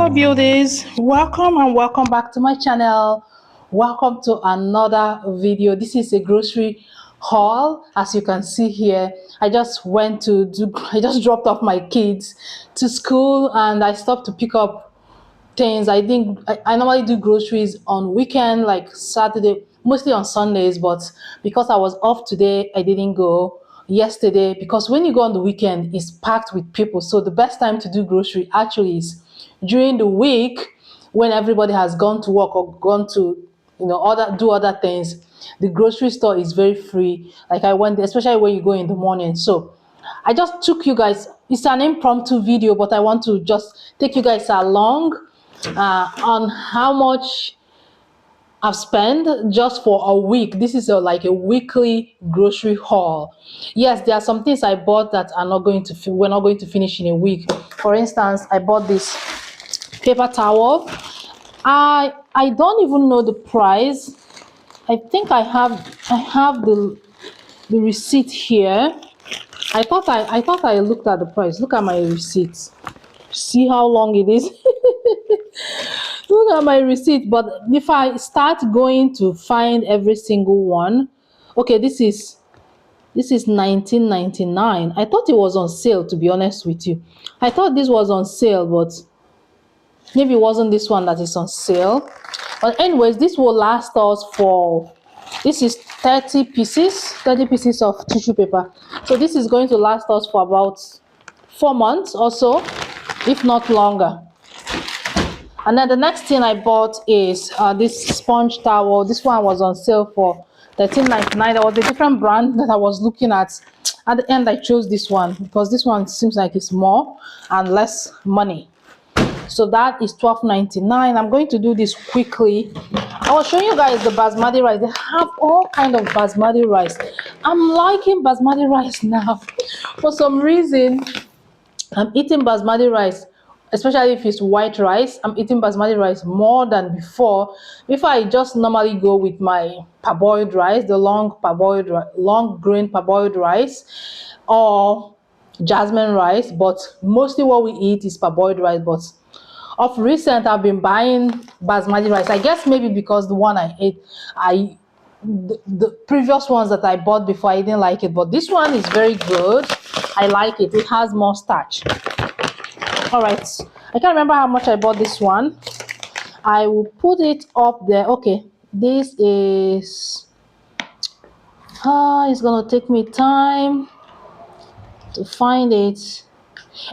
Hello beauties, welcome and welcome back to my channel. Welcome to another video. This is a grocery haul. As you can see here, I just dropped off my kids to school and I stopped to pick up things. I think I normally do groceries on weekend, like Saturday, mostly on Sundays, but because I was off today, I didn't go yesterday, because when you go on the weekend, it's packed with people. So the best time to do grocery actually is during the week, when everybody has gone to work or gone to other things. The grocery store is very free. Like I went there, especially when you go in the morning. So I just took you guys, it's an impromptu video, but I want to just take you guys along on how much I've spent just for a week. This is like a weekly grocery haul. Yes, there are some things I bought that are not going to we're not going to finish in a week. For instance, I bought this paper towel. I don't even know the price. I think I have the receipt here. I thought I looked at the price. Look at my receipt. See how long it is. Look at my receipt. But if I start going to find every single one, okay, this is $19.99. I thought it was on sale, to be honest with you. I thought this was on sale, but maybe it wasn't this one that is on sale. But anyways, this will last us for, this is 30 pieces of tissue paper. So this is going to last us for about 4 months or so, if not longer. And then the next thing I bought is this sponge towel. This one was on sale for $13.99. There was a different brand that I was looking at. At the end, I chose this one because this one seems like it's more and less money. So that is $12.99. I'm going to do this quickly. I was showing you guys the basmati rice. They have all kind of basmati rice. I'm liking basmati rice now. For some reason, I'm eating basmati rice, especially if it's white rice. I'm eating basmati rice more than before. Before, I just normally go with my parboiled rice, the long grain parboiled rice, or jasmine rice. But mostly what we eat is parboiled rice. But of recent, I've been buying basmati rice. I guess maybe because the one I ate, the previous ones that I bought before, I didn't like it. But this one is very good. I like it. It has more starch. All right, I can't remember how much I bought this one. I will put it up there. Okay, this is it's gonna take me time to find it.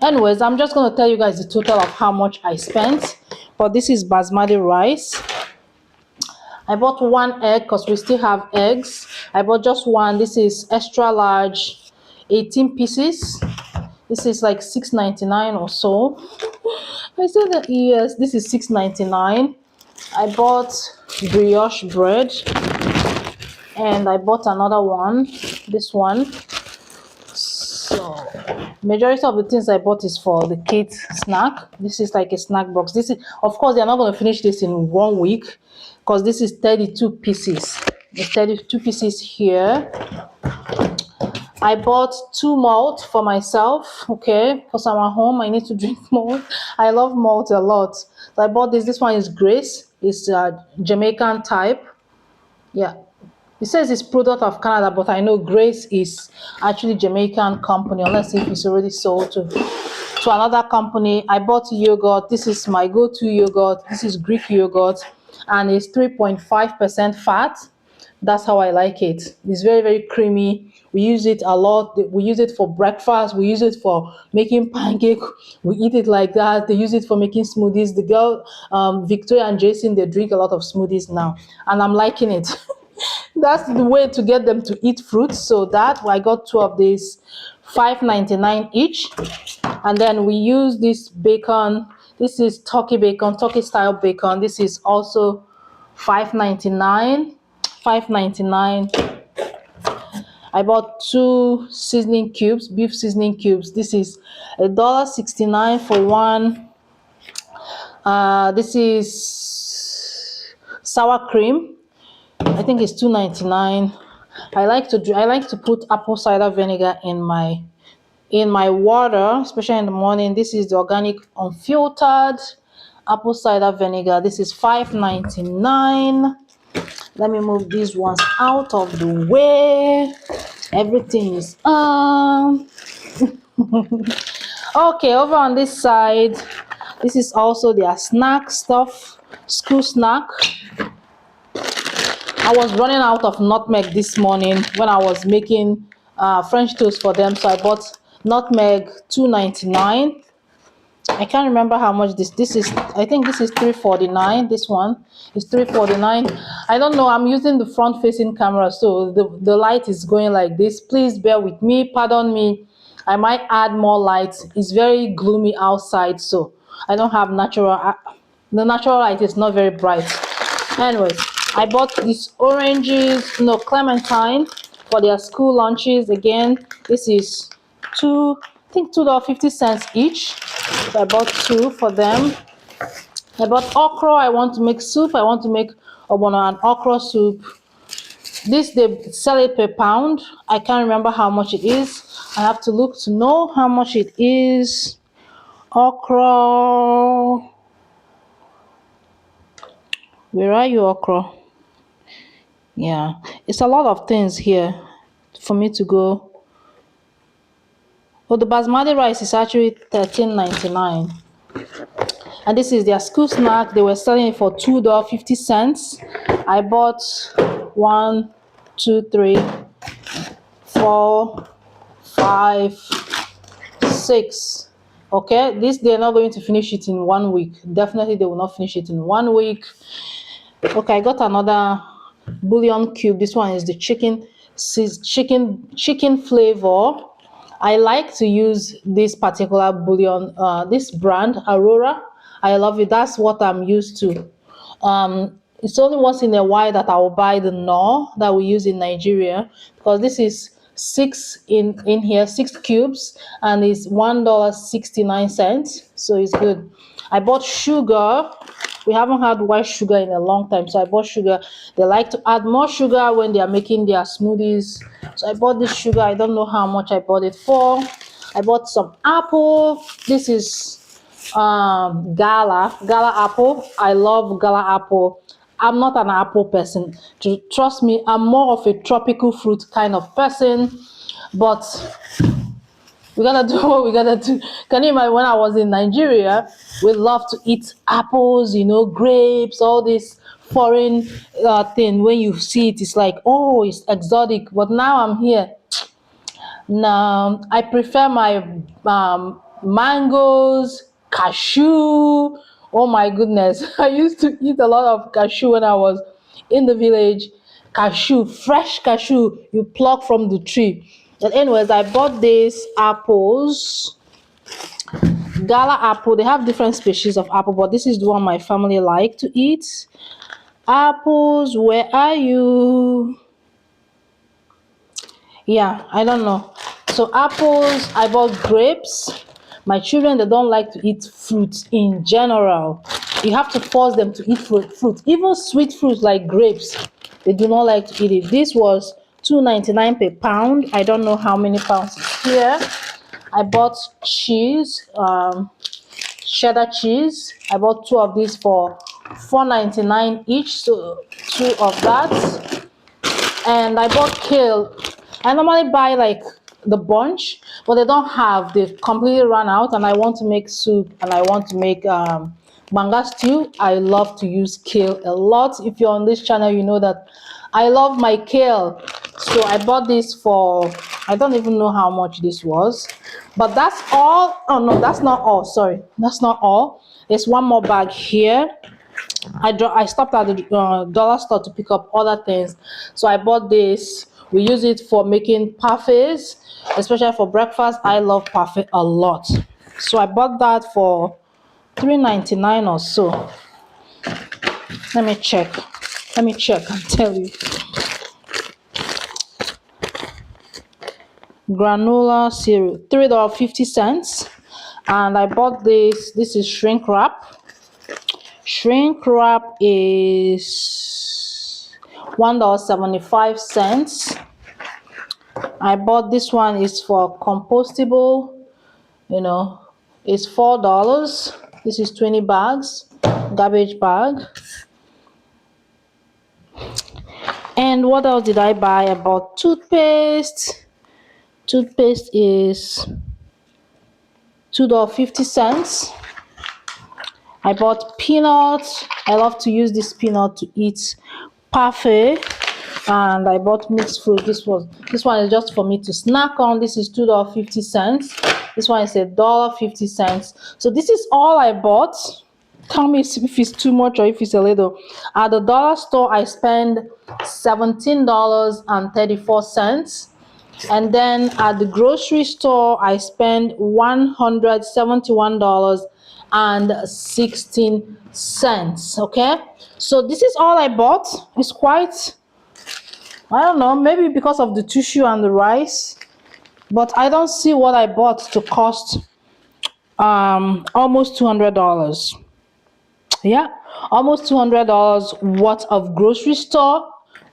Anyways, I'm just gonna tell you guys the total of how much I spent. But this is basmati rice. I bought 1 egg because we still have eggs. I bought just one. This is extra large, 18 pieces. This is like $6.99 or so. I said that, yes, this is $6.99. I bought brioche bread and I bought another one, this one. So majority of the things I bought is for the kids snack. This is like a snack box. This is, of course, they're not going to finish this in 1 week because this is 32 pieces. There's 32 pieces here. I bought 2 malt for myself, okay, because I'm at home. I need to drink malt. I love malt a lot. So I bought this. This one is Grace. It's Jamaican type. Yeah. It says it's product of Canada, but I know Grace is actually Jamaican company, unless if it's already sold to another company. I bought yogurt. This is my go-to yogurt. This is Greek yogurt, and it's 3.5% fat. That's how I like it. It's very, very creamy. We use it a lot. We use it for breakfast. We use it for making pancake. We eat it like that. They use it for making smoothies. The girl, Victoria and Jason, they drink a lot of smoothies now, and I'm liking it. That's the way to get them to eat fruits. So that I got 2 of these, $5.99 each. And then we use this bacon. This is turkey bacon, turkey style bacon. This is also $5.99. I bought 2 seasoning cubes, beef seasoning cubes. This is $1.69 for one. This is sour cream. I think it's $2.99. I like to put apple cider vinegar in my water, especially in the morning. This is the organic unfiltered apple cider vinegar. This is $5.99. Let me move these ones out of the way. Everything is okay. Over on this side, this is also their snack stuff, school snack. I was running out of nutmeg this morning when I was making French toast for them, so I bought nutmeg $2.99. I can't remember how much this is. I think this is $3.49. This one is $3.49. I don't know. I'm using the front facing camera, so the light is going like this. Please bear with me. Pardon me. I might add more light. It's very gloomy outside, so I don't have natural. The natural light is not very bright. Anyways, I bought these oranges, no, clementine for their school lunches. Again, this is I think $2.50 each. So I bought 2 for them. I bought okra. I want to make soup. I want to make obono and okra soup. This they sell it per pound. I can't remember how much it is. I have to look to know how much it is. Okra. Where are you, okra? Yeah, it's a lot of things here for me to go. Oh, the basmati rice is actually $13.99. And this is their school snack. They were selling it for $2.50. I bought 1, 2, 3, 4, 5, 6. Okay, they're not going to finish it in 1 week. Definitely they will not finish it in 1 week. Okay, I got another bouillon cube. This one is the chicken flavor. I like to use this particular bouillon, this brand Aurora. I love it. That's what I'm used to. It's only once in a while that I will buy the knorr that we use in Nigeria, because this is 6 in here, 6 cubes, and it's $1.69. So it's good. I bought sugar. We haven't had white sugar in a long time, so I bought sugar. They like to add more sugar when they are making their smoothies. So I bought this sugar. I don't know how much I bought it for. I bought some apple. This is gala apple. I love gala apple. I'm not an apple person. Trust me, I'm more of a tropical fruit kind of person, but we gotta do what we gotta do. Can you imagine when I was in Nigeria, we love to eat apples, grapes, all this foreign thing. When you see it, it's like, oh, it's exotic. But now I'm here. Now I prefer my mangoes, cashew. Oh my goodness. I used to eat a lot of cashew when I was in the village. Cashew, fresh cashew you pluck from the tree. And anyways, I bought these apples. Gala apple. They have different species of apple, but this is the one my family like to eat. Apples, where are you? Yeah, I don't know. So apples, I bought grapes. My children, they don't like to eat fruit in general. You have to force them to eat fruit. Even sweet fruits like grapes, they do not like to eat it. This was $2.99 per pound. I don't know how many pounds is here. I bought cheese, cheddar cheese. I bought 2 of these for $4.99 each, so 2 of that. And I bought kale. I normally buy like the bunch, but they don't have. They've completely run out, and I want to make soup and I want to make banga stew. I love to use kale a lot. If you're on this channel, you know that I love my kale. So I bought this for, I don't even know how much this was, but that's all. Oh no, that's not all. Sorry, that's not all. There's one more bag here. I stopped at the dollar store to pick up other things, so I bought this. We use it for making parfaits, especially for breakfast. I love parfait a lot, so I bought that for $3.99 or so. Let me check and tell you. Granola cereal, $3.50. And I bought this. This is shrink wrap. Shrink wrap is $1.75. I bought this one. Is for compostable. It's $4. This is 20 bags. garbage bag. And what else did I buy? I bought toothpaste. Toothpaste is $2.50. I bought peanuts. I love to use this peanut to eat parfait. And I bought mixed fruit. This one is just for me to snack on. This is $2.50. This one is $1.50. So this is all I bought. Tell me if it's too much or if it's a little. At the dollar store, I spend $17.34. And then at the grocery store, I spend $171.16. Okay, so this is all I bought. It's quite, I don't know, maybe because of the tissue and the rice, but I don't see what I bought to cost almost $200. Yeah, almost $200 worth of grocery store.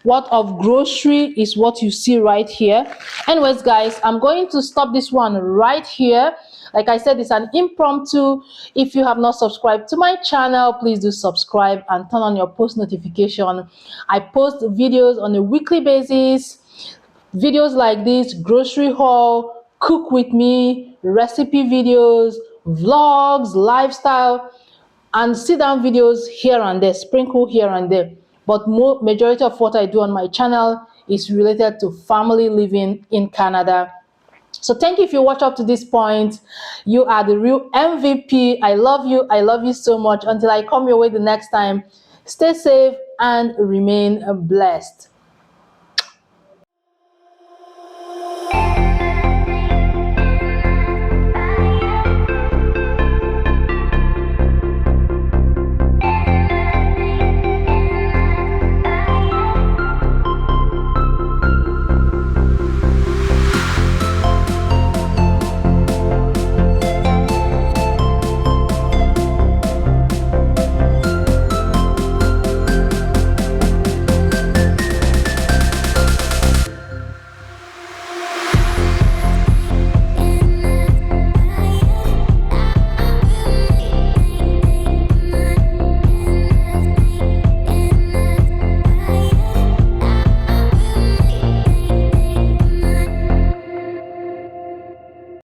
What of grocery is what you see right here. Anyways, guys, I'm going to stop this one right here. Like I said, it's an impromptu. If you have not subscribed to my channel, please do subscribe and turn on your post notification. I post videos on a weekly basis. Videos like this, grocery haul, cook with me, recipe videos, vlogs, lifestyle, and sit down videos here and there, sprinkle here and there. But majority of what I do on my channel is related to family living in Canada. So thank you if you watch up to this point. You are the real MVP. I love you. I love you so much. Until I come your way the next time, stay safe and remain blessed.